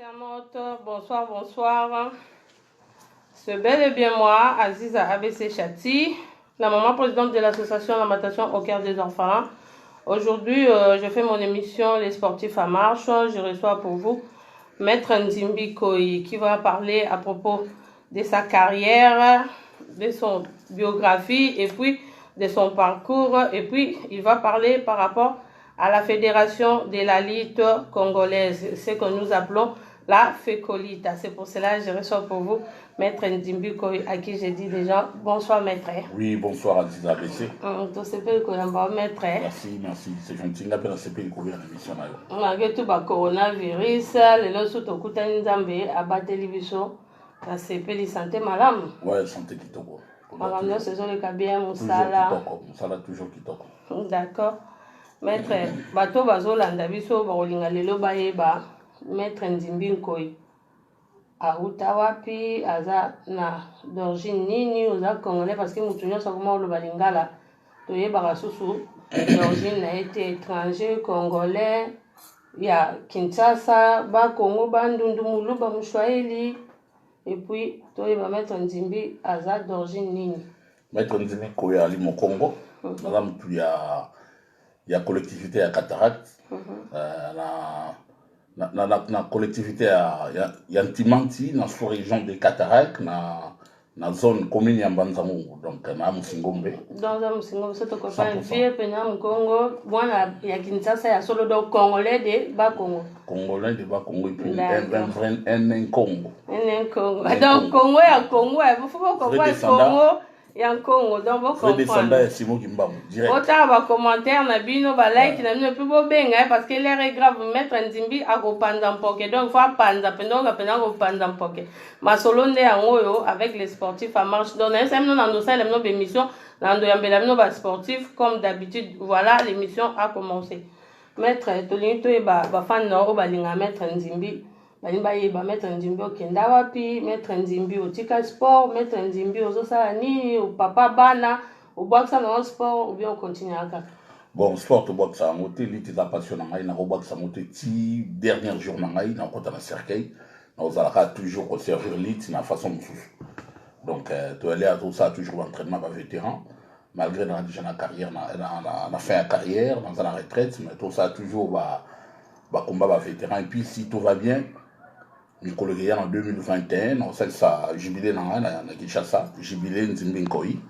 Internautes, bonsoir, bonsoir. C'est bel et bien moi, Aziza ABC Chati, la maman présidente de l'association Lamentation au cœur des orphelins. Aujourd'hui, je fais mon émission Les Sportifs à Marche. Je reçois pour vous Maître Nzimbi Koyi qui va parler à propos de sa carrière, de son biographie et puis de son parcours. Et puis, il va parler par rapport à la fédération de la lutte congolaise, ce que nous appelons la FECOLITA. C'est pour cela que je reçois pour vous Maître Nzimbi Koyi, à qui j'ai dit déjà bonsoir Maître. Oui, bonsoir Aziza ABC. Maître. Merci, merci. C'est gentil. On appelle CP couvrir l'émission. Malgré tout le coronavirus, les gens sont au coup d'Anzambe à battre l'émission. La CP de santé madame. Ouais, santé qui toque. Madame, c'est sur le cabien, Moussala. Moussala toujours qui toque. D'accord. Maître, bato bazolanda biso bakolinga lelo bayeba Maître Nzimbi Koyi auta wapi aza na d'origine nini oza congolais parce que mutu nyonso akoma oloba lingala toyebaka susu d'origine na ye te étranger congolais ya Kinshasa bakongo bandundumulu bamushwahili et puis toyeba Maître Nzimbi aza d'origine nini. Maître Nzimbi Koyi ali mo Congo naza mutu ya collectivité ya cataracte na collectivité ya Ntimanti na sous-région de cataracte na zone commune ya Mbanzamungu donc na Musingombe. Dans la Musingombe c'est ko fa vie pena Congo bwana ya Kinshasa ya solo do congolais de Bakongo. Congolais de Bakongo et puis un Congo. Un Congo. Donc Congo ya Congo, il faut comprendre Congo. Congo, donc vous comprenez. Autant va commentaire na bino ba like na bino plus beau benga parce que l'air est grave Maître Nzimbi a ko panda mpoke donc faut panda pendant ko panda mpoke ma solo nde yango avec les sportifs à marche donc na semno na ndosa la no émission na ndo yambela no ba sportif comme d'habitude. Voilà, l'émission a commencé. Maître Tolinto e ba fan no ba linga Maître Nzimbi ba Maître Nzimbi okenda wapi, Maître Nzimbi otika sport, Maître Nzimbi ozosala nini, ou papa bana obwakisa na sport ou bien on continue aka. Bon, sport obwakisa ngote liti za passion na ngai na obwakisa ngote ti dernier jour na ngai na kota na cercueil na ozalaka toujours ko servir liti na façon mususu. Donc to aller à tout ça toujours l'entraînement ba vétéran malgré na déjà na carrière na fin de carrière dans la retraite mais tout ça toujours ba combat ba vétéran et puis si tout va bien Nicolo Guéyan en 2021, on sait que ça a jubilé dans la Kinshasa, jubilé Nzimbi Koyi.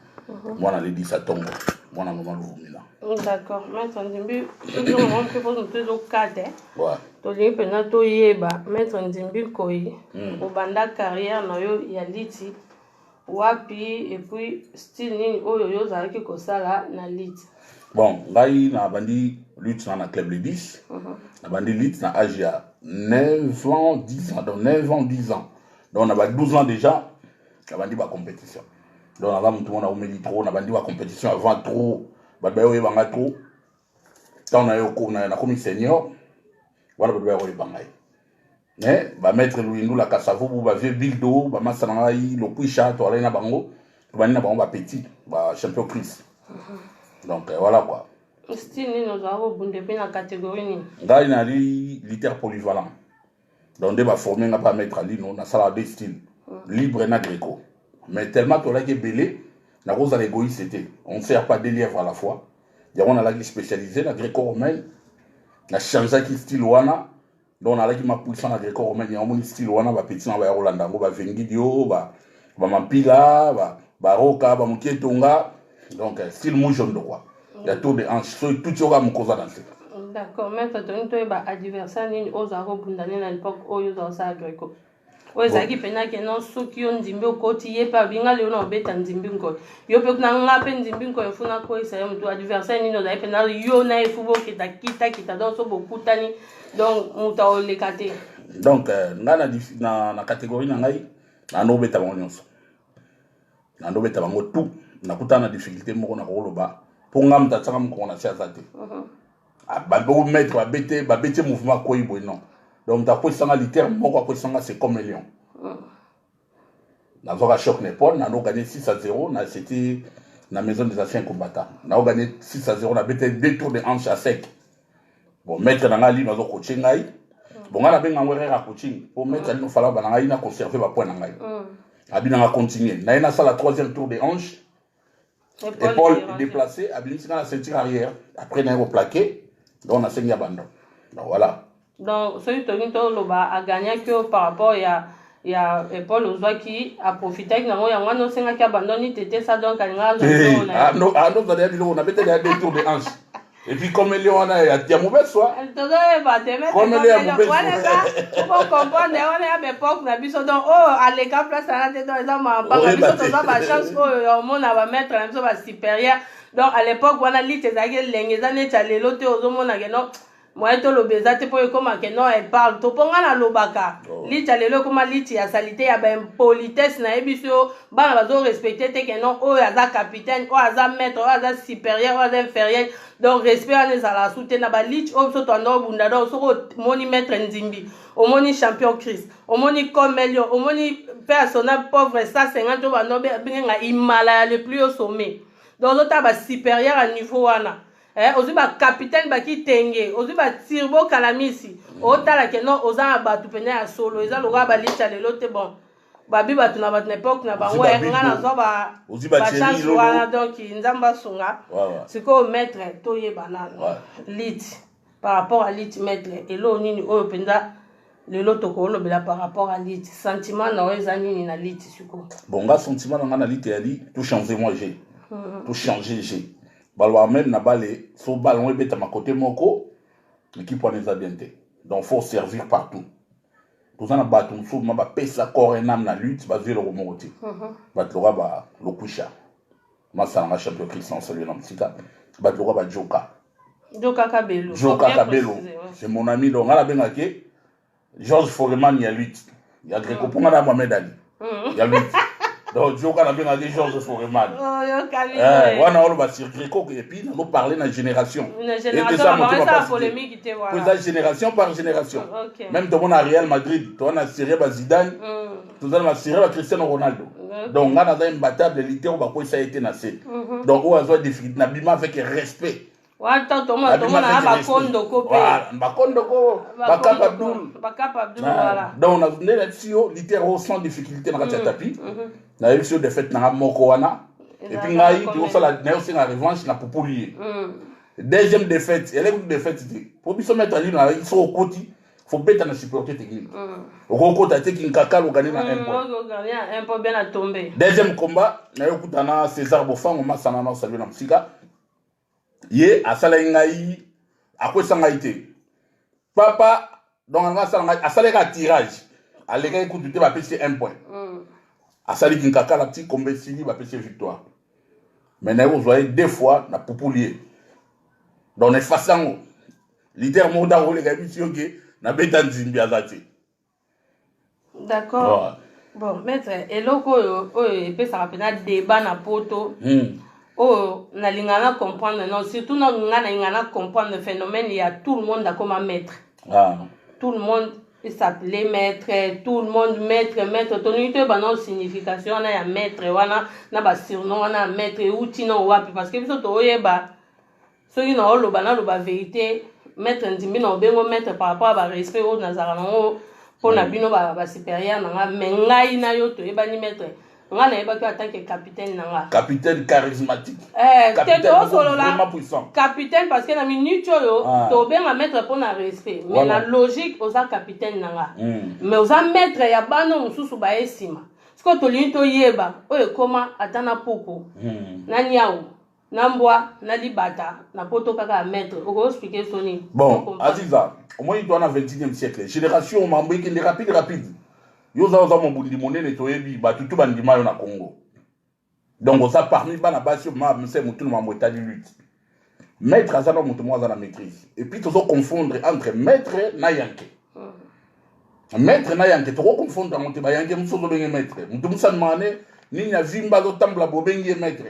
Moi, on a dit ça tombe. Moi, on a moment de d'accord. Maître Nzimbi, toujours on peut poser toujours cadre. Ouais. Toli pena to yeba Maître Nzimbi Koyi. Au banda carrière na yo ya liti. Wapi et puis style nini oyo yo zalaki kosala na liti. Bon, ngai na bandi lutte na club les 10. Na bandi lutte na âge ya 9 ans, 10 ans, donc 9 ans, 10 ans. Donc on a 12 ans déjà, on a la compétition. Donc on a tout le monde a mis trop, on a la compétition avant trop, on a trop. Quand on a commis senior, on a eu bangay. Mais on mettre Louindou la Kassavo, on va vieux Bildo, on va mettre le Puisha, on va aller na bango, on va aller na bango petit, champion Chris. Donc voilà quoi. Style nous avons bundé na catégorie ni. Là il a litère polyvalent. Donc on va former n'a pas mettre à l'ino na sala de style libre na gréco. Mais tellement que là qui est belé, na rose à l'égoïsme c'était. On ne sert pas des lièvres à la fois. Il y a on a là qui spécialisé la gréco-romaine. Na changé qui style wana. Donc on a là qui m'a poussé na gréco-romaine, il y a un style wana ba petit na ba Rolanda, ba Vengidio, ba Mampila, ba Roka, ba Mukietonga. Donc style moujon de quoi. Il y a tout de hanches, tout ce qu'on a danser. D'accord, Maître Tonito est adversaire ni aux arabes à l'époque où ils ont ça gréco. Aux zaki pena que non ceux qui ont Nzimbi au côté pas bien les on bête Nzimbi ko. Yo pe na ngape Nzimbi ko funa ko isa mtu adversaire ni no za pena yo na ifubo kita donc so beaucoup tani donc muta o le kate. Donc na catégorie na ngai na no beta bango nyonso. Na no beta bango tout na kutana difficulté moko na ko loba. Pour ngam ta tsanga mko na sia zate. Ba bo mettre ba bête mouvement Koyi boy non. Donc ta position litère moko position c'est comme un lion. Na zoka choc n'épaule, na gagné 6-0, na c'était la maison des anciens combattants. Na gagné 6-0, na bête deux tours de hanche à sec. Bon mettre dans la ligne na zo coacher ngai. bon on a bien envoyé à coaching pour mettre à nous falloir bananga ina conserver ba point nanga abina continuer na ina ça la troisième tour des hanches épaule déplacée abina sur la ceinture arrière après na plaqué donc on a saigné abandon donc voilà donc celui Tonito Loba a gagné que par rapport il y a Paul Ozwa qui a profité avec nango yango no senga ki abandonné tété ça donc alinga non vous allez dire on a peut-être des tours de hanches et puis comme il y en a il y a mauvais soin comme il y a mauvais soin pour comprendre on est à l'époque na biso donc à l'écart place à la tête dans ma banque biso toza ba chance au monde va mettre la biso ba supérieur donc à l'époque on a lit ezaki lengeza neti lelo te ozomona ke non moi to lobeza te po ekoma ke non elle parle to ponga na lobaka liti lelo koma liti ya salité ya ben politesse na ebiso bana bazo respecter te ke non o aza capitaine o aza maître o aza supérieur o aza inférieur donc respect on est à la soute na ba liti o so to ndo bunda do so moni maître Nzimbi o moni champion Chris o moni Comelio o moni personnel pauvre 150 ba no benga imala le plus au sommet donc on ba supérieur à niveau wana ozi ba capitaine ba ki tenge ozi ba Turbo Kalamisi otala ke non oza ba tu pena ya solo eza loga ba licha lelo te bon ba bi ba tu na ba n'époque na bango nga na zo ba chance wana donc nzamba sunga siko maître toye banana lit par rapport à lit maître elo nini oyo penza lelo toko lobela par rapport à lit sentiment na oza nini na lit siko bon nga sentiment na lit ya lit tout changer moi j'ai tout changer j'ai balwa même na balé so ballon et beta ma côté moko l'équipe on est bien té donc faut servir partout tout ça na batum so ma ba pesa corps enam na lutte ba velo ko moti ba tlora ba lokusha ma ça na champion Christian celui là msika ba tlora ba joka kabelo c'est mon ami donc ala benga ke Georges Foreman ya lutte ya Greco ponga na Mohamed Ali ya lutte donc Joka na benga ke Georges Foreman wana olo ba Greco et puis nous parler na génération ça polémique était voilà génération par génération même dans mon Real Madrid toi na Serie ba Zidane tout ça na Serie ba Cristiano Ronaldo donc ngana za imbattable littéralement ba ko ça a été na c'est donc on a besoin de difficulté na bima avec respect wata toma na bakondo ko pe bakondo ko bakapa Abdul voilà donc on a donné là-dessus littéralement sans difficulté na kati ya tapis na élection de fête na moko wana et puis ngai tu ça la na aussi na revanche na populier deuxième défaite elle est une défaite pour biso mettre ali na ils sont au côté faut bêta na supporter technique au côté technique kaka lo gagner na un point bien à tomber deuxième combat na yokutana César Bofango masana na salut na msika ye asala ngai akwesa ngai te papa donc nga asala ngai asala ka tirage aleka ekutu te ba pesi 1 point asali kinkaka la petit combat sini ba pesi victoire mais vous voyez deux fois na populier donc les façons leader moda role ga bitio ke na beta Nzimbi azati d'accord bon maître eloko oyo pesa rapena débat na poto oh, na lingana comprendre non surtout na lingana comprendre le phénomène il y a tout le monde comme un maître tout le monde s'appelait maître tout le monde maître tonité ba non signification na ya maître wana na ba surnom na maître outi no wapi parce que biso to oyeba soki na oloba na loba vérité maître Nzimbi na obengo maître par rapport à ba respect au nazara nango pona bino ba supérieur na mais ngai na yo to yeba ni maître ngana yeba ki en tant que capitaine nanga capitaine charismatique capitaine vraiment puissant capitaine parce que na minute yo to benga maître pour na respect mais la logique oza capitaine nanga mais oza maître ya bano mususu ba esima siko to linto yeba oye koma atana poko na nyao na mbwa na libata na poto kaka maître oko expliquer soni bon Aziza au moins il doit na 21e siècle génération mambo qui est rapide yoza mon bundi monene toyebi ba tutu bandima yo na Congo donc ça parmi bana basi ma mse mutu na mweta di lutte maître azana mutu mwa azana maîtrise et puis tozo confondre entre maître na yanke maître na yanke to confondre entre ba yanke muso zo bengi maître mutu musa mane ni nya vimba zo tambla bo bengi maître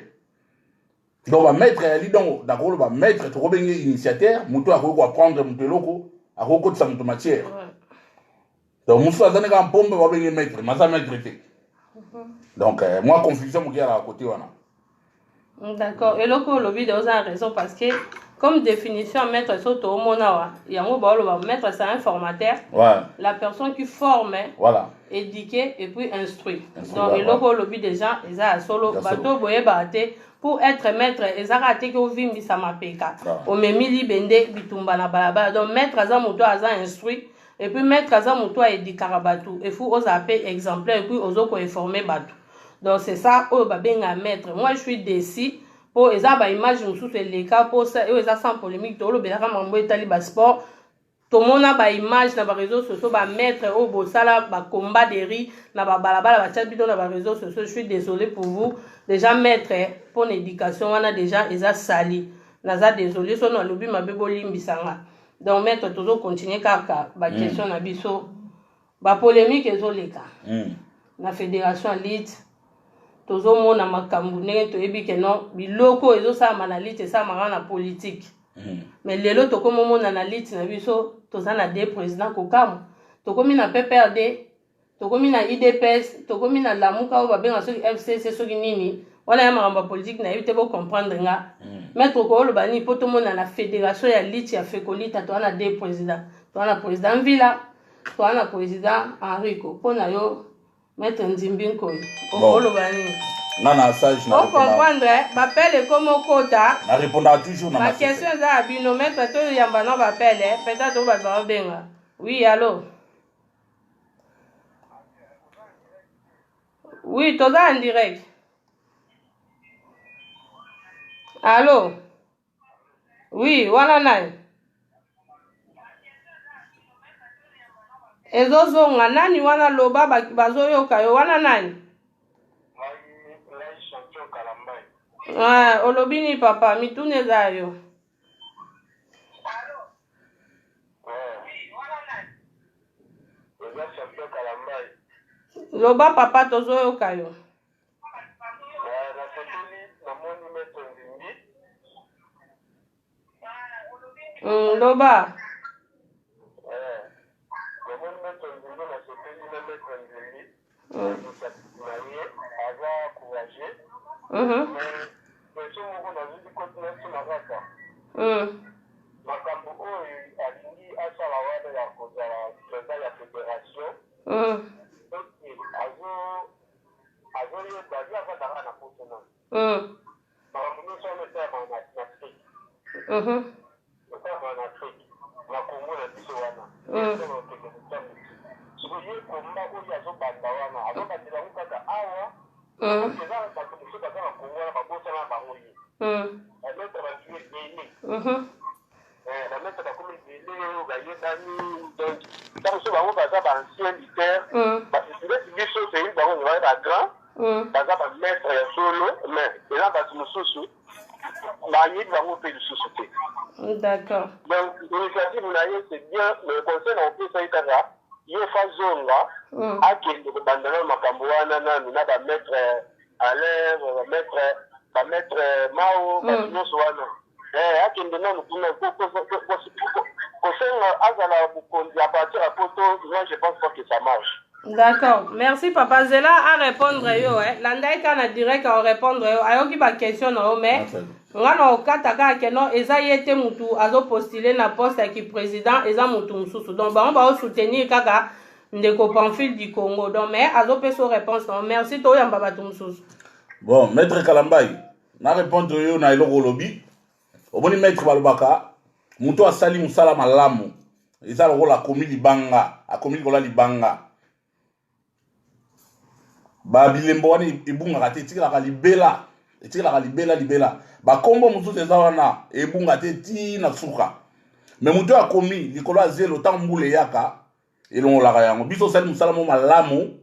donc ba maître ali donc d'accord ba maître to bengi initiateur mutu akoko apprendre mutu loko akoko tsa mutu matière donc muso azana ka pombe ba bengi maître masa maître te donc moi confusion mo à côté wana d'accord et loko lobi de oza raison parce que comme définition, maître Soto Monawa, maître c'est un formateur, la personne qui forme, éduque et puis instruit. Donc, il a le but des gens, ils ont solo, bateau, boye, bate, pour être maître, ils ont raté que vim bisama peka. Au memili bende, bitumba na balaba. Donc, maître Azamuto a instruit, et puis maître Azamuto a éduqué Karabatu. Et faut aux appels exemplaires, et puis aux autres informer Batu. Donc, c'est ça, au babenga maître. Moi, je suis décis. Pour les images nous sous les cas pour ça et sans polémique tout le belaka mambo etali ba sport tout le monde a ba image na ba réseaux sociaux ba mettre au bosala ba combat de riz na ba balabala ba chat bidon na ba réseaux sociaux. Je suis désolé pour vous déjà mettre pour l'éducation on a déjà ils sali naza désolé so na lobi mabebo limbisanga donc mettre toujours continuer kaka ba question na biso ba polémique ezoleka na fédération elite tozo mona makambu ndenge toyebi ke non biloko ezosala na lite esala na politique mais lelo tokomi mona na lite na biso toza na deux présidents kokamu tokomi na PPRD tokomi na IDPS tokomi na lamuka oyo babenga soki FCC soki nini wana ya makambo ya politique na yebi te bocomprendre nga maître kooloba nini mpo tomona na fédération ya lite ya fekolita toza na deux présidents toza na président Villa toza na président Henrico mpo na yo maître Nzimbi Nkoyi okoloba nini nana sage na comprendre bapele comme okota na répondre toujours na ma question za abino maître to yamba na bapele peut-être ba ba benga oui allô oui toza en direct allô oui wana nani ezozonga nani wana loba bazoyoka yo wana nani olobini papa mitune za yo loba papa tozoyoka yo loba d'accord. Donc, l'initiative, c'est bien, mais le conseil, on peut faire ça. Il faut faire à qui le bandana Makamboana, nous avons mettre à l'air, mettre Mao, Moswana. À qui nous je pense pas que ça marche. D'accord. Merci, Papa Zela, à répondre. L'andaïka na direct à répondre. Ayoki ba question, mais. Ngana okataka keno eza yete mutu azo postuler na poste ya président eza mutu mususu donc ba on va soutenir kaka ndeko Pamphile du Congo donc mais azo peso réponse non merci to yamba batu mususu. Bon maître Kalambai na répondre yo na eloko lobi oboni maître balobaka mutu asali musala malamu eza lokola komi libanga akomi lokola libanga ba bilembo wani ibunga te tikala libela etikala libela ba kombo mususu eza wana ebunga te ti na suka mais mutu akomi likolo azelo tambule yaka elongolaka yango biso sali musala mo malamu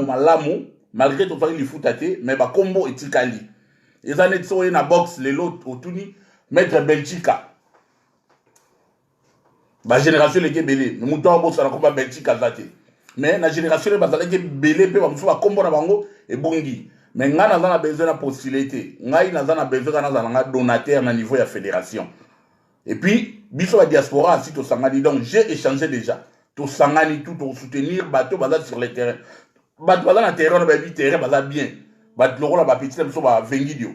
malamu malgré to fali lifuta te mais ba kombo etikali eza net so na box lelo otuni maître Benchika ba génération leke belé mais mutu abo sala komba Benchika zate mais na génération le bazala ke belé pe ba mususu ba kombo na bango ebungi. Mais nga na besoin de possibilité. Ngai na besoin na donateur na niveau de la fédération. Et puis, biso la diaspora si to sangani donc j'ai échangé déjà. To sangani tout pour soutenir bateau baza sur le terrain. Bateau baza na terrain na terrain baza bien. Bateau la ba petit so ba vengidio.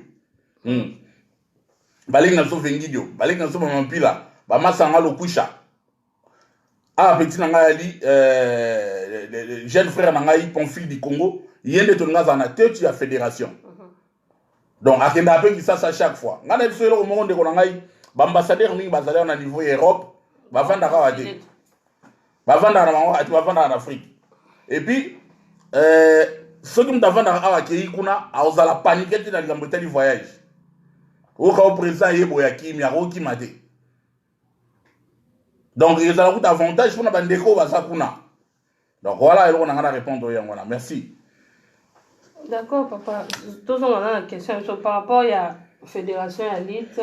balingi na so vengidio balingi na so mampila ba masanga lokwisha ah petit na ngai jeune frère na ngai Pamphile du Congo yende to ngaza na tête ya fédération donc akenda pe ki ça chaque fois ngana biso le mo ndeko na ngai ba ambassadeur mingi bazali na niveau Europe ba vanda ka wate ba vanda na bango ati ba vanda en Afrique et puis ceux qui me davanda ka akei kuna aozala paniquer na likambo tali voyage au cas où président yebo ya kimi akoki mate donc il y a un avantage pour nous déco basakuna donc voilà et on a répondre à merci. D'accord papa tous on a une question par rapport à la fédération élite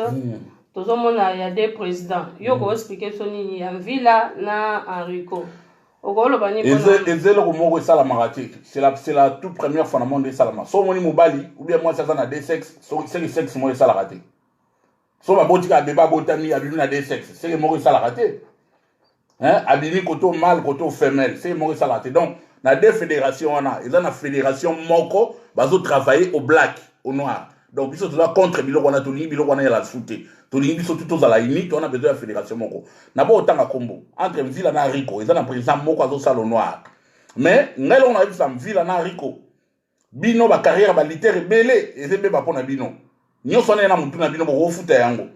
tous on a il y a des présidents yo ko expliquer soni ya Villa na Enrico okolo bani et c'est le mot que ça la maraté c'est la toute première fois dans le monde de Salama so moni mobali ou bien moi ça na des sexes so c'est le sexe moi ça la raté so ba botika débat botami abinu na des sexes c'est le mot que ça la raté. Hein, abini koto mâle koto femelle c'est mon ça raté donc na deux fédérations on a ils ont la fédération moko bazo travailler au black au noir donc biso to la contre bilo on a toni bilo on a la souté toni biso tout aux à la unique on a besoin de la fédération moko na ba autant combo entre Villa na Rico ils ont un président moko azo salo noir mais ngelo on a vu ça Villa na Rico bino ba carrière ba litère belé et c'est ba pona bino nyo sonné na mutu na bino bo futa yango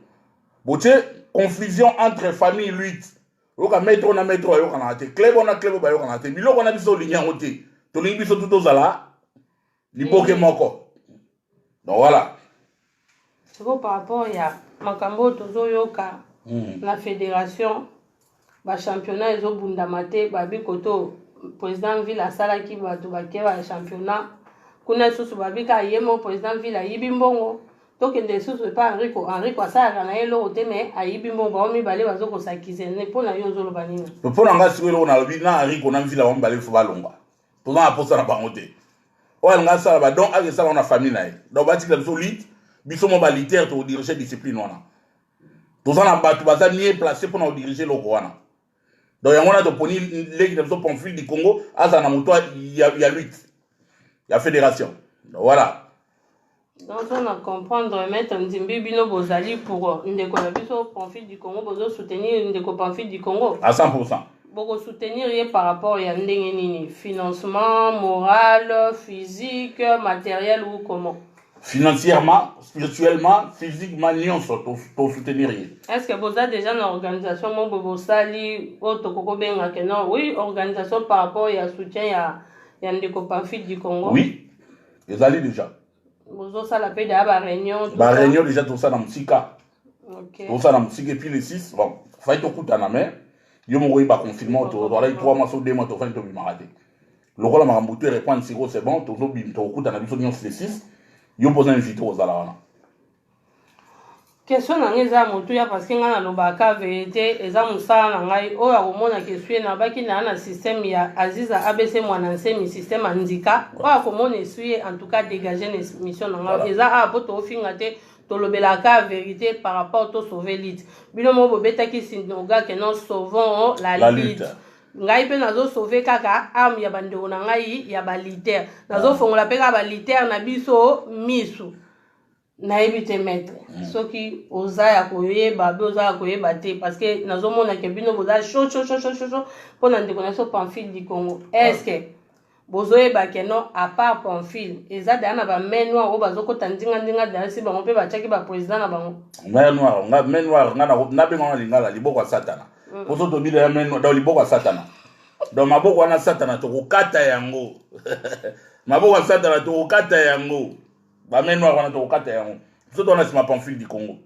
boté confusion entre famille 8 oka metro na metro ayo kana te club on a club ba yo kana te biloko na biso linyango te to lingi biso tout ozala liboke moko donc voilà c'est bon par rapport ya makambo tozo yoka la fédération ba championnat ezo bundamate ba bikoto président Villa sala ki ba to ba ke ba championnat kuna susu ba bika yemo président Villa yibimbongo donc des choses pas Enrico ça na elo teme ayibi mbongo mi balé bazoko sakize ne pona yo zolo banini pona nga siwelo na lobi na Enrico na Villa wa balé fo balonga pona aposa na bangote o nga sala ba donc ake sala na famille na donc bati ka solide biso mo balitaire to diriger discipline wana to sana batu baza mieux placé pour diriger le wana donc yango na to poni legi de Pamphile du Congo aza na moto ya 8 ya fédération donc voilà. Donc on a comprendre mettre Nzimbi bino bozali pour ndeko na biso Pamphile du Congo bozo soutenir ndeko Pamphile du Congo à 100%. Boko soutenir par rapport ya ndenge nini financement moral physique matériel ou comment financièrement spirituellement physiquement nyonso to soutenir. Est-ce que vous avez déjà une organisation mon bobo sali otokoko benga que non oui organisation par rapport ya soutien ya ndeko Pamphile du Congo oui ils allaient déjà. Vous ça la paix de réunion. La réunion déjà tout ça dans Msika. OK. Tout ça dans Msika et puis les 6 bon, faut tout coûter na main. Yo mo ba confinement to voilà 3 mois sur 2 mois to fait to bimarate. Le rôle marambutu répondre siro c'est bon to zo bim to coûter na biso les 6. Yo poser invité aux ala. Question na ngeza motu ya parce que ngana lobaka vérité eza musala na ngai o ya komona question na baki na système ya Aziza ABC mwana nsemi système andika o ya komona essuie en tout cas dégager une mission na ngai eza a poto finga te to lobelaka vérité par rapport to sauver lit bino mo bobeta ki sinoga que non sauvons la lutte ngai pe nazo sauver kaka am ya bandeko na ngai ya ba litaire nazo fongola pe ka ba litaire na biso misu na éviter mettre ce qui osa koyeba besoin koyeba te parce que nazomona ke bino boza chaud pour na ndeko na so Pamphile du Congo est-ce que bozoyeba ke non à part Pamphile eza da na ba main noir o bazoko tandinga da si bango pe ba chaki ba président na bango main noir na be ngona lingala liboko ya satana poso to bile ya main noir da liboko ya satana donc maboko wana satana to kokata yango maboko ya satana to kokata yango ba main noir wana to kata yango surtout on a sima Pamphile du Congo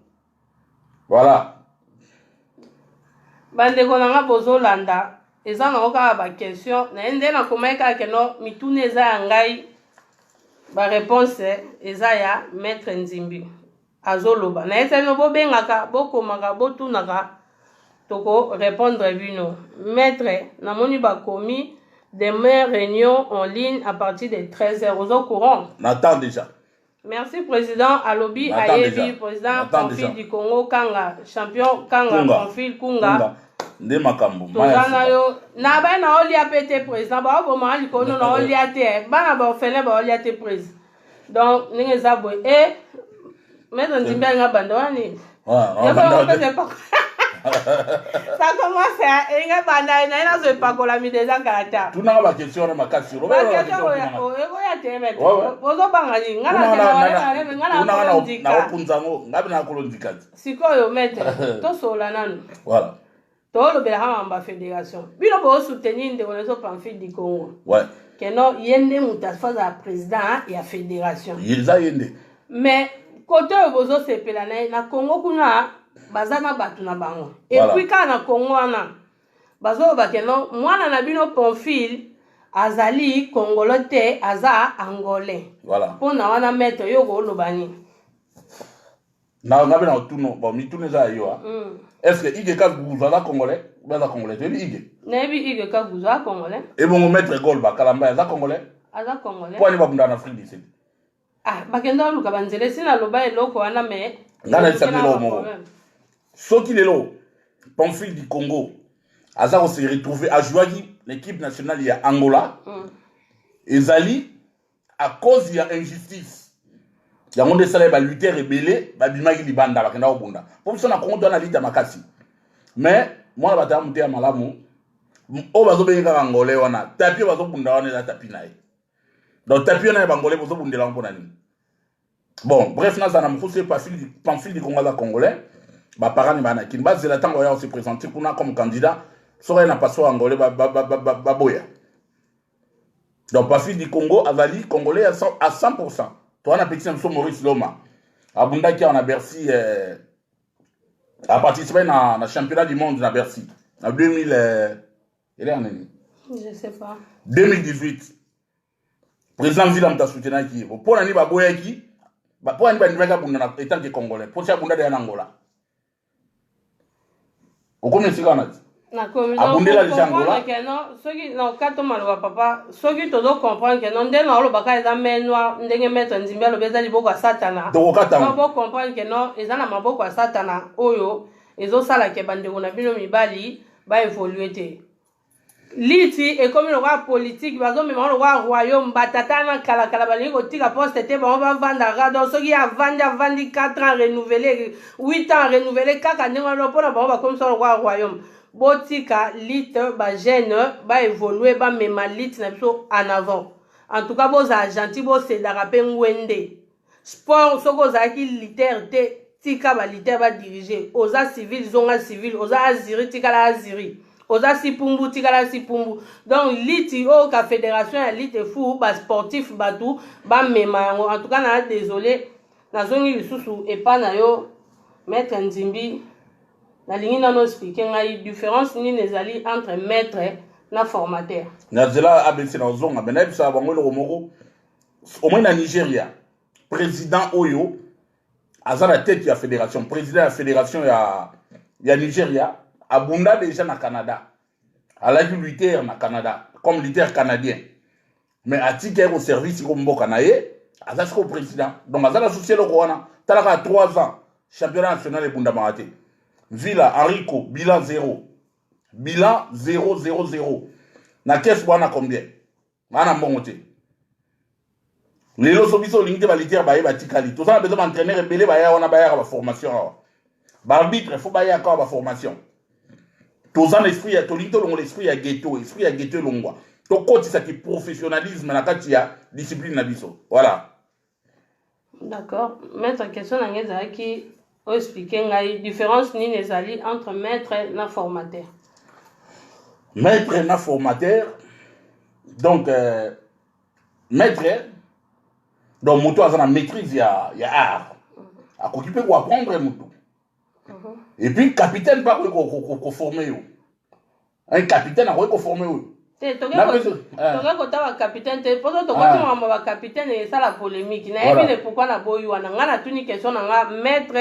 voilà bande konanga bozolanda eza na oka ba question na ende na komeka ke no mitune eza ngai ba réponse eza ya maître Nzimbi azoloba na ese no bobengaka bokomaka botunaka toko répondre bino maître na moni ba komi demain réunion en ligne à partir de 13h au courant n'attend déjà. Merci président Alobi Ayebi président Pamphile du Congo Kanga champion Kanga Pamphile Kunga nde makambo tozana yo na ba na olia pété président ba bo ma likono na olia te ba na ba fele ba olia te président donc ninge zabwe et Maître Nzimbi a abandonné. Ça commence à être pas qu'on l'a mis des encarats. Tout n'a pas question de ma cassure. Voilà. Tout le Béhamba Fédération. Bino bo soutenir de réseau Pamphile du Congo. Ouais. Que non, yende mutafa za président et à fédération. Yeza yende. Mais côté bozo sepelana na Congo kuna bazana batu na bango. Et puis quand na Congo ana bazo bakeno mwana na bino Pamphile azali congolais aza angolais. Voilà. Pona wana mettre yoko lobani. Na ngabena otuno bon mitune za yo. Est-ce que Ige Kagouza congolais ou bien congolais? Tu dis Ige? Nebi Ige Kagouza congolais. Et bon mettre Golba Kalamba est congolais? Aza congolais. Pourquoi il va en Afrique du Sud? Ah, bakenda luka banzele sina loba eloko wana me. Ngana sabilo mo. Ce qui est là, Pamphile du Congo, Aza s'est retrouvé à jouer l'équipe nationale il y a Angola. Et Zali à cause il y a injustice. Il y a des salles qui lutter rebellé, bimagi libanda bakenda obunda. Pour ça na Congo doit na lita makasi. Mais moi la bataille monter à malamu. O bazo benga angolais wana. Tapi bazo bunda wana la tapi nae. Donc tapi na bangolais bazo bundela mpona nini. Bon, bref na za na mfuse Pamphile du Congo la congolais. Ba parani bana kin base la tango ya se présenter kuna comme candidat. Sora na passo angolais ba boya. Donc Pamphile du Congo azali congolais à 100%. Toi, on a petit monsieur Maurice Loma. Abunda qui a Bercy a participé dans le championnat du monde à Bercy. En 2000. Il est en année. Je sais pas. 2018. Président Villa m'a soutenu qui. Pour l'année, Baboya qui. Pour l'année, Baboya étant que Congolais. Pour ça, Abunda de Angola. Vous connaissez ce qu'on a dit? Abundela les Angola. Ceux qui n'ont qu'à tomber le papa, ceux qui te doivent comprendre que non, dès lors le baka est un main noir, dès que mettre un zimbia le baiser du boko à Satana. Donc, on peut comprendre que non, ils en ont beaucoup à Satana. Oyo, ils ont ça la kebande on a vu le mibali, va évoluer. Liti et comme le roi politique, parce que même le roi royaume, batatana kalabali, au tigre poste était bon, on va vendre. Donc, ceux qui a vendu 4 ans renouvelé, 8 ans renouvelé, 4 ans, on va comme ça le roi royaume. Botika lit ba jeune ba évoluer ba mema lit na biso en avant. En tout cas vos agents bo c'est d'arape ngwende. Sport soko za ki liter te tika ba liter ba diriger. Oza civil zonga civil, oza aziri tika la aziri. Oza sipumbu tika la sipumbu. Donc lit o ka fédération ya lit fou ba sportif ba tout ba mema. En tout cas na désolé na zongi lisusu et pas na yo Maître Nzimbi. La ligne n'a pas expliqué la différence entre maître et formateur. Nazela ABC dans zone, mais là ça va le romoro. Au moins na Nigeria, président Oyo, à la tête de la fédération, président de la fédération ya Nigeria, abunda déjà na Canada. À la militaire na Canada, comme militaire canadien. Mais à titre au service comme Bokanaye, à la président. Donc à la société le Rwanda, t'as 3 ans, championnat national et Bunda Maraté. Villa, Enrico, bilan 0. Bilan 0-0-0. Na caisse, on a combien? On a bon côté. Les lots sont linkés à l'ITER, bah, tikali. Tout ça, on a besoin d'entraîner et belé, bah, on a la formation. Barbitre, il faut bailler encore la formation. Tout ça, l'esprit, l'esprit à ghetto, l'esprit à ghetto longwa. Tout côté, ça qui professionnalisme, na katia, discipline na biso. Voilà. D'accord. Maître, question à qui expliquer la différence ni les alliés entre maître et formateur. Maître et formateur, donc maître, donc moto a une maîtrise, il y a art. À s'occuper pour apprendre moto. Et puis capitaine pas qu'on former. Un capitaine a qu'on former. Tu as capitaine, tu as capitaine et ça la polémique. Tu as pourquoi na une question maître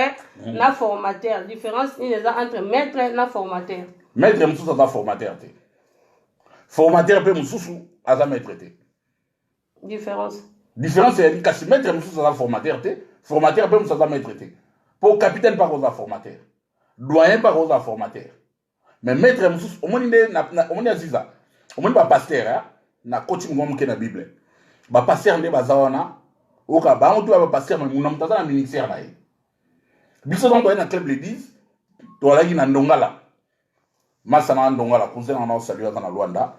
na formateur. Différence entre maître et formateur. Maître et formateur. Formateur peut mususu aza maître. Différence. Différence c'est que si maître mususu aza formateur, formateur peut mususu maître. Pour capitaine pas aza formateur. Doyen pas aza formateur. Mais maître mususu au moins on est aziza. Au moins pasteur na coaching mo mke na Bible. Ba pasteur nde bazawana oka ba on doit pasteur mais munamtaza na ministère na ye. Biso dans un club les 10, tu as une ndongala. Masana ndongala, cousin en a salué dans la Luanda.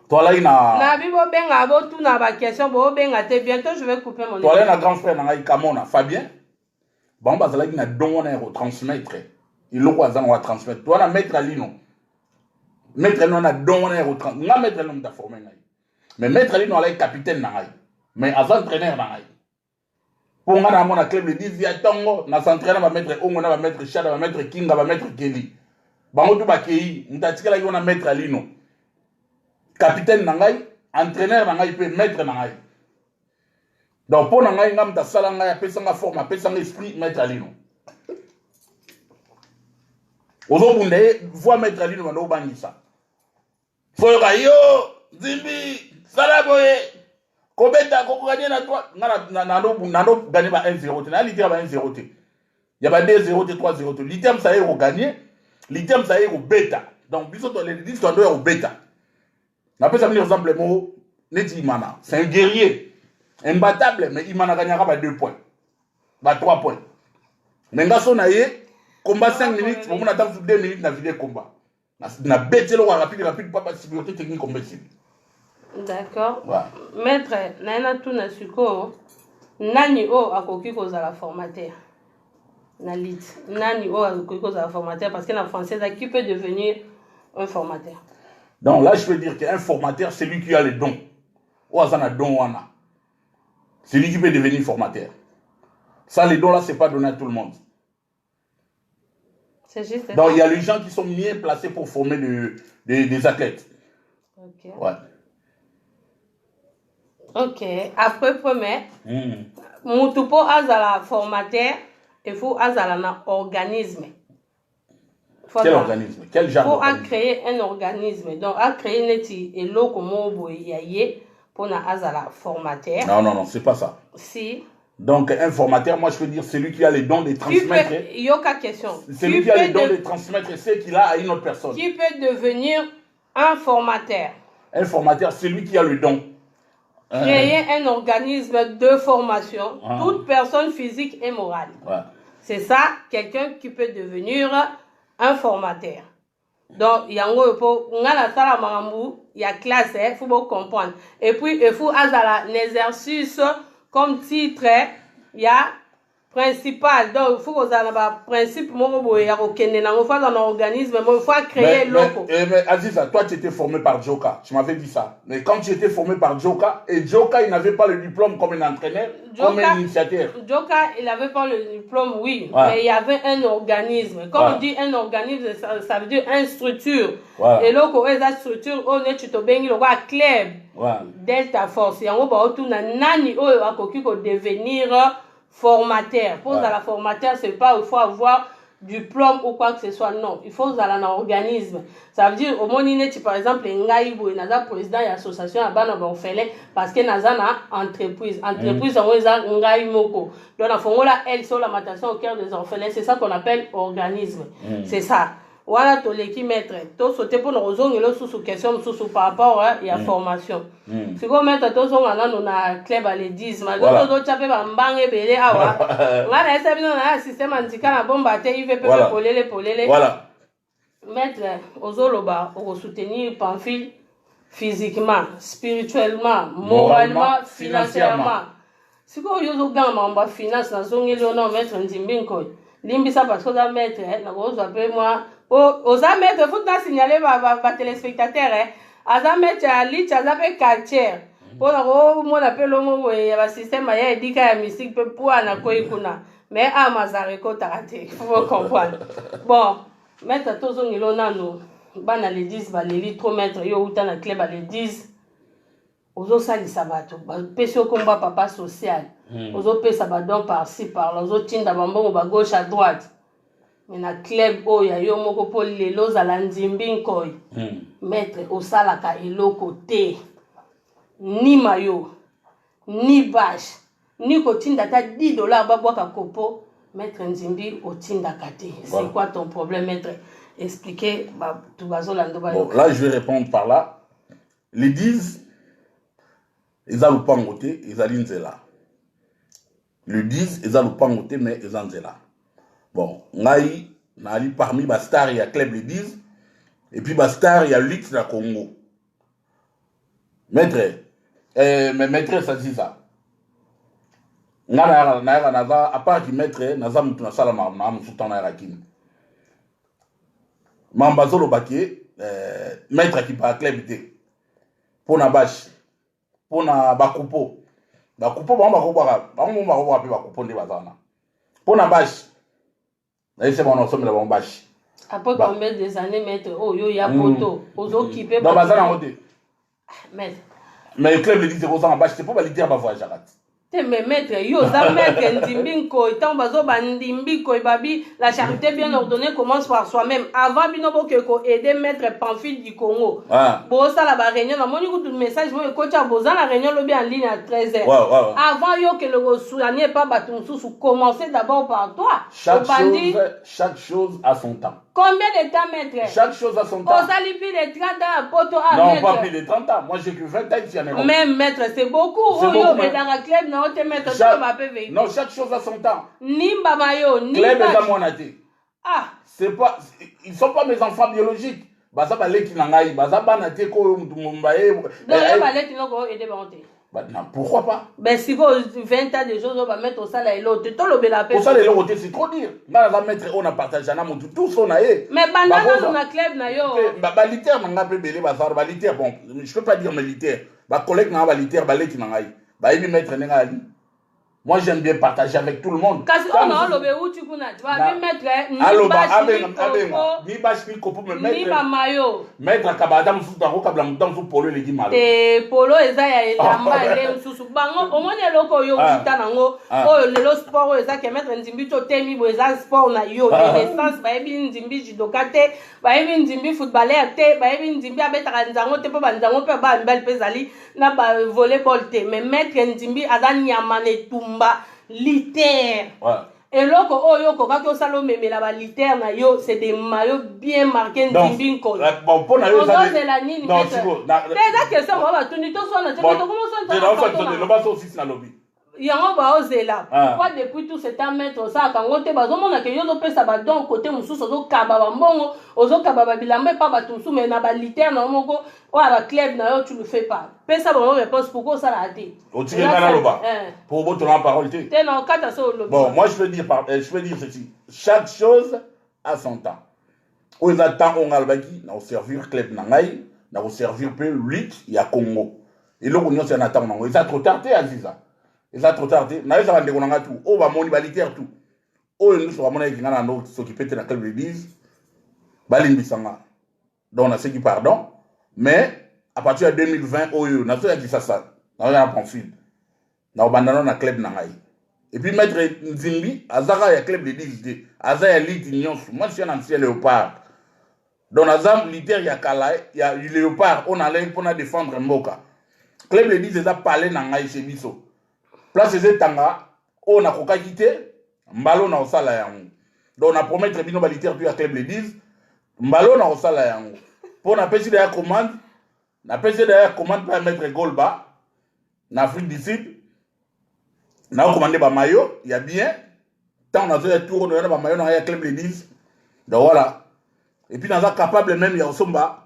Tu as une. Na bibo benga bo tout na ba question bo benga te bientôt je vais couper mon. Tu as un grand frère na Kamona, Fabien. Bon bah ça une dongona retransmettre. Il le voit on va transmettre. Tu as mettre Alino. Mettre Alino na dongona retransmettre. Na mettre Alino ta formé ngai. Mais mettre Alino là capitaine na ngai. Mais avant entraîneur na ngai. Pour nga na mon club le 10 ya tongo na s'entraîner va mettre Ongo na va mettre Chada va mettre Kinga va mettre Kelly. Bango tu ba kei, ntatikala yo na mettre Alino. Capitaine na ngai, entraîneur na ngai pe maître na ngai. Donc pour na ngai ngam ta sala ngai apesa nga forme, apesa nga esprit mettre Alino. Ozo bunde voix mettre Alino na obangisa. Foyo yo, Zimbi, sala boye. Kobeta ko gagner na toi nano gagner ba 1-0 na litiam ba 1-0 il y a ba 2-0 3-0 litiam ça est gagner litiam ça est beta donc biso to les 10 to doit beta na pesa un exemple mo neti Imana c'est un guerrier imbattable mais Imana gagnera ba 2 points ba 3 points mais ngaso na ye combat 5 minutes on attend 2 minutes na vidéo combat na betelo rapide pas sécurité technique comme ça. D'accord. Ouais. Maître, naina tuna suko nani o akoki kozala formateur. Na lit. Nani o akoki kozala formateur parce que na français qui peut devenir un formateur. Donc là je peux dire qu'un formateur c'est lui qui a les dons. Ou azana don wana. C'est lui qui peut devenir formateur. Ça les dons là c'est pas donné à tout le monde. C'est juste. Donc il y a les gens qui sont bien placés pour former des athlètes. OK. Ouais. Ok, après premier, Moutupo azala formateur, il faut azala un organisme. Quel organisme? Quel genre d'organisme? Pour créer un organisme, donc à créer neti et l'eau comme pour na azala formateur. Non, c'est pas ça. Si. Donc un formateur, moi je peux dire celui qui a les dons de transmettre. Yoka question. Celui qui a les dons de transmettre ce qu'il a à une autre personne. Qui peut devenir un formateur? Un formateur, celui qui a le don. Créer un organisme de formation, toute personne physique et morale. Ouais. C'est ça, quelqu'un qui peut devenir un formateur. Donc, il y a une classe, il faut comprendre. Et puis, il faut avoir un exercice comme titre, il y a principal. Donc, il faut que un principe, il faut un organisme, il faut créer l'eau. Mais Aziza, toi, tu étais formé par Joka. Tu m'avais dit ça. Mais quand tu étais formé par Joka, et Joka, il n'avait pas le diplôme comme un entraîneur, comme un initiateur. Joka, il n'avait pas le diplôme, oui. Ouais. Mais il y avait un organisme. Quand on dit un organisme, ça veut dire une structure. Ouais. Et là, quand cette structure, on est tout bien, il y a un club. Delta Force. Il y a un nani, il faut devenir formateur. Pour la formateur, c'est pas il faut avoir diplôme ou quoi que ce soit, non. Il faut avoir un organisme. Ça veut dire, au moins, par exemple, Ngaïbo, il y a un président de l'association à Banabanfele parce qu'il y a une entreprise. Entreprise, il y a un Ngaïmoko. Donc, elle, sur la matation au cœur des orphelins, c'est ça qu'on appelle organisme. C'est ça. Voilà, tous les qui mettent. Tout sauter pour nous résoudre les questions par rapport à la formation. Si vous mettez tous on a club à l'édisme, d'autres chapés bambang et belé awa. Voilà, ça vient dans un système antiquaire à bombe à terre, il fait poler. Voilà. Mettre aux oloba, au soutenir Pamphile physiquement, spirituellement, moralement, financièrement. Si vous avez un finance, dans son île, on mettre un zimbinko. Limbisa parce qu'on a mettre, la rose appelle moi. Aux amis, il faut signaler à téléspectateurs. Aux amis, tu as lit, tu as appelé quartier. Pour moi, on appelle le système, il y a dit qu'il y a mystique pour un koikuna. Mais à Mazareko, tu as raté. Il faut comprendre. Bon, mettre tous les gens nous, ban à l'église, les litres, mettre, yo, ou dans le club à l'église. Aux autres, ça, ça va tout. Pécho combat papa social. Aux autres, ça va donc par-ci, par-là. Aux autres, tiens, d'abord, on va gauche à droite. Mais na club oh ya yo moko po lelo za la nzimbi nkoy maître osala ka eloko te ni mayo ni bâche ni kotinda ta $10 babwaka kopo maître nzimbi otinda kate. C'est quoi ton problème maître? Expliquez tu bazolando ba. Bon, là je vais répondre par là. Les 10 ils ont pas ngoté, ils allaient nzela. Le 10 ils ont pas ngoté mais ils ont nzela. Bon, ngai nali parmi ba star il y a Club les 10 et puis ba star il y a Lix na Congo. Maître mais maître ça dit ça. Ngana naza à part qui maître naza mutu na sala na mutu tana rakini. Mambazolo baké maître qui par club té. Pona bash. Pona bakupo. Bakupo ba pe bakupo nde bazana. Pona bash. C'est mon ensemble de mon bâche. Après combien des années, maître? Oh, yo, il y a poto. Aux occupés. Dans ma salle en haut. Maître. Mais le club le dit c'est aux en bâche, c'est pour valider ma voix, Jarat. Mais maître, yo, ça maître, Ndimbinko, tant bazo Bandimbiko, babi, la charité bien ordonnée commence par soi-même. Avant, binobo ko aider maître Pamphile du Congo. Bon, ça la réunion, dans mon écoute de message, moi, coach à Bozan, la réunion lobby en ligne à 13h. Avant, yo, que le soigner pas Batumsou, commencez d'abord par toi. Chaque chose a son temps. Combien de temps, maître? Chaque chose a son temps. On s'allie plus de 30 ans, poto à non, maître. pas plus de 30 ans. Moi, j'ai que 20 ans ici à Nairobi. Même maître, c'est beaucoup. C'est beaucoup, et dans la club, non, te maître, non, chaque chose a son temps. Nimba mayo, Club est à mon athée. Ah. C'est pas, ils sont pas mes enfants biologiques. Baza balé qui n'angaï, baza banaté ko mumbaye. Donc, les balé qui n'ont pas aidé banté. Pourquoi pas? Ben, si vous 20 ans de choses, on va mettre au salaire et l'autre. Tout le bel au salaire et l'autre, c'est trop dire. Là, on va mettre, on a partagé, on a monté tout son aïe. Mais bandana, on a club, na yo. Balitaire, on a belé, balitaire, bon, je peux pas dire militaire. Ba collègue, n'a pas balitaire, balé qui n'angaï. Bah, il mettre n'engali. Moi, j'aime bien partager avec tout le monde. Quand on a l'obé où tu connais, tu vas mettre ni bâche ni copo me mettre ni mayo. Mettre kabada musu dans kabla musu polo le di malo. Polo eza ya lamba ele musu bango omone loko yo kita nango o le sport eza ke mettre nzimbi to temi bo eza sport na yo renaissance ba ebi nzimbi judoka te ba ebi nzimbi footballeur te ba ebi nzimbi abetaka nzango te po ba nzango pe ba mbel pezali na ba volleyball te mais mettre nzimbi aza nyamane litaire. Et loko oyo kokaki osala omemela ba litaire na yo, c'est des maillots bien marqués Ndimbinko. Bon pour na yo ça. La nini. Non, c'est bon. Déjà question on va tourner to sona, tu comment ça. Le baso aussi na lobby. Yango ba ozela. Pourquoi depuis tout ce temps mettre ça kango te bazomona ke yo zo pesa ba don côté mususu zo kaba ba mbongo, ozo kaba ba bilamba pa ba tusu mais na ba litaire na moko o ba club na yo tu le fais pas. Pesa bonne réponse pourquoi ça l'a dit. O tire na loba. Pour votre la parole te. Non, kata so loba. Bon, moi je veux dire ceci. Chaque chose a son temps. Au temps on albaki na servir club na ngai, na servir peu lutte ya Congo. Et là on y a un temps na. Ça trop tardé Aziza. Et ça trop tardé. Na yo ça va ndekonanga tout. O ba moni balitaire tout. O nous so ba mona ki ngana ndo s'occuper de la club l'église. Balimbisanga. Donc on a ceux qui pardon. Mais à partir de 2020, oyo na so ya kisasa. Na yo na Pamphile. Na bandana na club na ngai. Et puis maître Nzimbi, azara ya club l'église. Azara ya ligue union. Moi je suis un ancien léopard. Donc azam leader ya kala ya léopard, on allait pour défendre Mboka. Club l'église eza parler na ngai chez biso. Place ces tanga, on a koka quitté, mbalo na osala yango. Donc on a promettre bino balitaire puis à club l'église, mbalo na osala yango. Pour na pesi derrière commande, na pesi derrière commande pour mettre Golba na Afrique du Sud. Na commandé ba maillot, il y a bien tant on a fait tour on a ba maillot na club l'église. Donc voilà. Et puis on est capable même ya osomba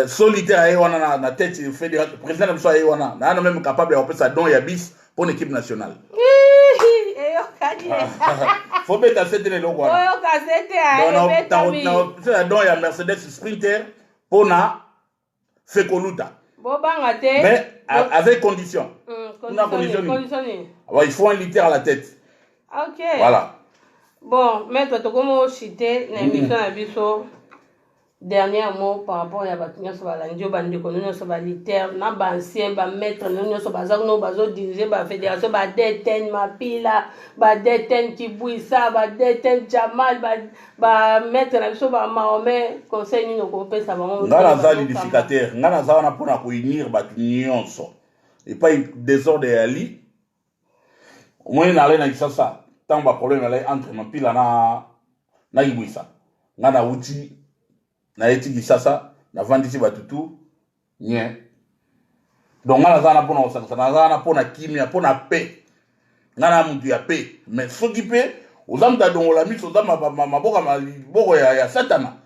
solitaire on a na tête fédéral président de ça on a même capable de faire ça don ya bis pour l'équipe nationale. Faut mettre cette les logo. Non, c'est don ya Mercedes Sprinter pour na Fekoluta. Mais avec condition. Il faut un litre à la tête. Ok. Voilà. Bon, maître, tu comment citer l'émission à Bisso? Dernier mot par rapport à la sur la radio, sur la litère, na ancien, maître, sur la zone, bazo diriger la fédération, déten ma pila, déten Kibouissa, déten Jamal, maître la biso Mahomet, conseil nous compé ça vraiment. Ngana za l'édificateur, ngana za na pona ko unir batu nyonso. Et pas désordre ali. Moi na na kisasa, tant ba problème là entre ma pila na Kibouissa. Ngana uti na eti kisasa na vandisi batutu nye donc ngana zana pona osakisa na zana pona kimia pona paix ngana mutu ya paix mais soki pe Ozam ta dongola miso ozam maboka maboko ya satana.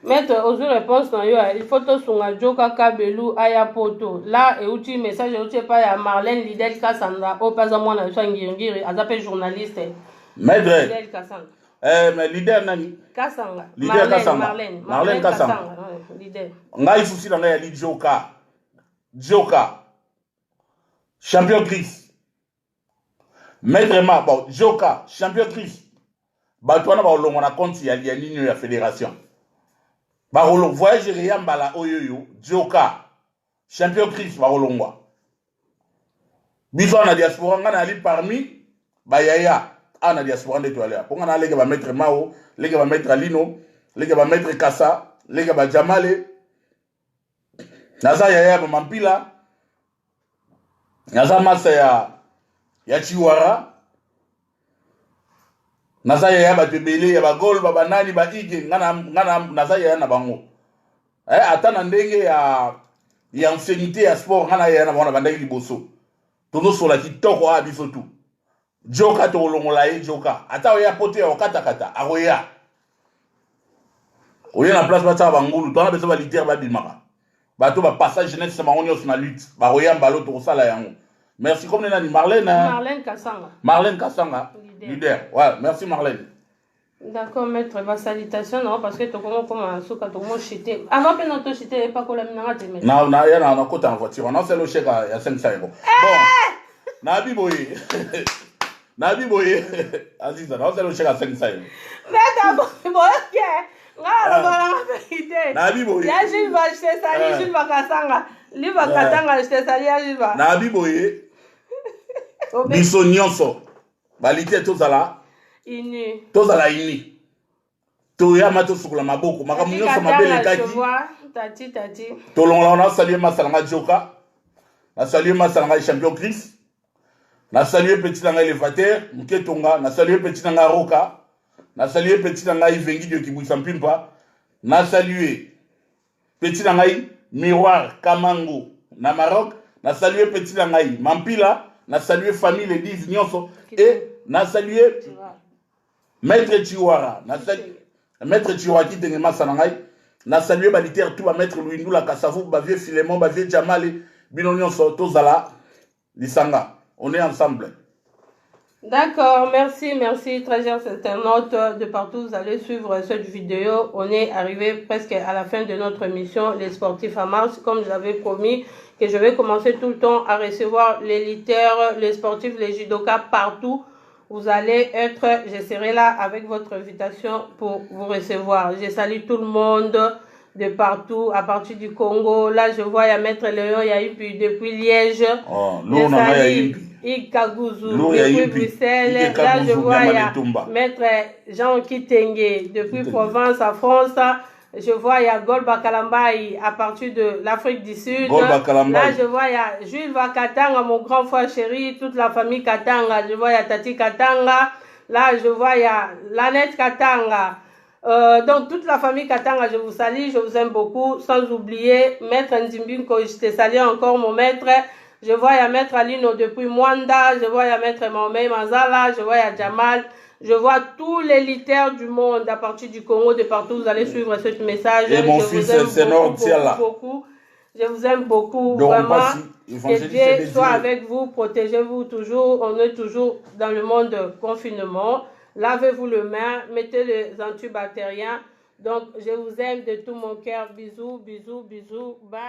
Maître, aux réponses, il faut que son Joka Kabelu aya poto. Là, et outil message, et outil pas à Marlène Lidel Kassandra, au pas à moi, on a ngiri, à zapper journaliste. Maître. Lidel Kassandra. Mais leader nani? Kassandra. Leader Kassandra. Marlène Kassandra. Leader. Ngai souci dans la Ligue Joka. Joka. Champion Chris. Maître Ma, bon, Joka, champion Chris. Batouana ba olongo na compte ya nini ya fédération. Ba olongo voyage Riambala oyoyo, Joka. Champion Chris ba olongo. Biso na diaspora ngana ali parmi ba yaya ana diaspora de toile. Ponga na lege ba maître Mao, lege ba maître Lino, lege ba maître Kassa, lege ba Jamale. Naza yaya ba Mampila. Naza masa ya Chiwara. Naza ya ba tebele ya ba gol ba banani ba ige ngana naza ya na bango atana ndenge ya ancienneté ya sport ngana ya na bana bandaki liboso tono sola kitoko a biso tu Joka to longola e Joka ata ya pote ya kata kata aroya oye na place ba tsa bangulu to na beso ba litière ba bimaka bato ba passage jeunesse sa bango nyos na lutte ba roya mbalo to sala yango. Merci comme nani Marlène Kassanga. Marlène Kassanga. Leader. Ouais, merci Marlène. D'accord, maître. Salutations, non, parce que tu commences à chiter. Ah non, non, tu chiter, pas que la minute. Non, non, il y a un côté en voiture. Non, c'est le chèque à 500 €. Bon, Nabi Boye. Nabi Boye. Aziza, non, c'est le chèque à 500 €. Mais d'abord, ok. Nabi Boye. Ya Gilles va acheter ça, Gilles va Kassanga. Lui va Katanga acheter ça, ya Gilles va. Nabi Boye. Biso nyonso. Balite tozala ini to ya mato sukula maboko makamu nyonso mabele kaki tati to longola na saluer masalanga Joka na saluer masalanga champion Chris na saluer petit nanga élévateur Mketonga na saluer petit nanga Roka na saluer petit nanga Ivengi de Kibouissa Mpimpa na saluer petit nanga Miroir Kamango na Maroc na saluer petit nanga Mampila na saluer famille les 10 nyonso et na saluer maître Chiwara na saluer maître Chiwara qui tenait massa nangai na saluer balitaire tout ba maître Louindula Kassavou ba vieux Filemon ba vieux Jamale bino nyonso tozala lisanga on est ensemble. D'accord, merci, très chers internautes de partout, vous allez suivre cette vidéo. On est arrivé presque à la fin de notre émission Les Sportifs en Marche, comme j'avais promis que je vais commencer tout le temps à recevoir les lutteurs, les sportifs, les judokas partout. Vous allez être, je serai là avec votre invitation pour vous recevoir. Je salue tout le monde de partout, à partir du Congo. Là, je vois, il y a Maître Léon, il y a eu depuis Liège. Oh, je salue Ikagouzou, depuis Bruxelles. Là, je vois, il y a Maître Jean Kitenge, depuis Provence, à France. Je vois, il y a Golba Kalambaï à partir de l'Afrique du Sud. Là, je vois, il y a Jules Katanga, mon grand frère chéri, toute la famille Katanga. Je vois, il y a Tati Katanga. Là, je vois, il y a Lanette Katanga. Donc, toute la famille Katanga, je vous salue, je vous aime beaucoup. Sans oublier, Maître Nzimbinko, je te salue encore, mon maître. Je vois, il y a Maître Alino depuis Mwanda. Je vois, il y a Maître Maomé Manzala. Je vois, il y a Jamal. Je vois tous les lutteurs du monde à partir du Congo, de partout. Vous allez suivre ce message. Et mon fils, c'est beaucoup. Je vous aime beaucoup, vraiment. Que Dieu soit avec vous, protégez-vous toujours. On est toujours dans le monde de confinement. Lavez-vous les mains, mettez les antibactériens. Donc, je vous aime de tout mon cœur. Bisous, bisous, bisous. Bye.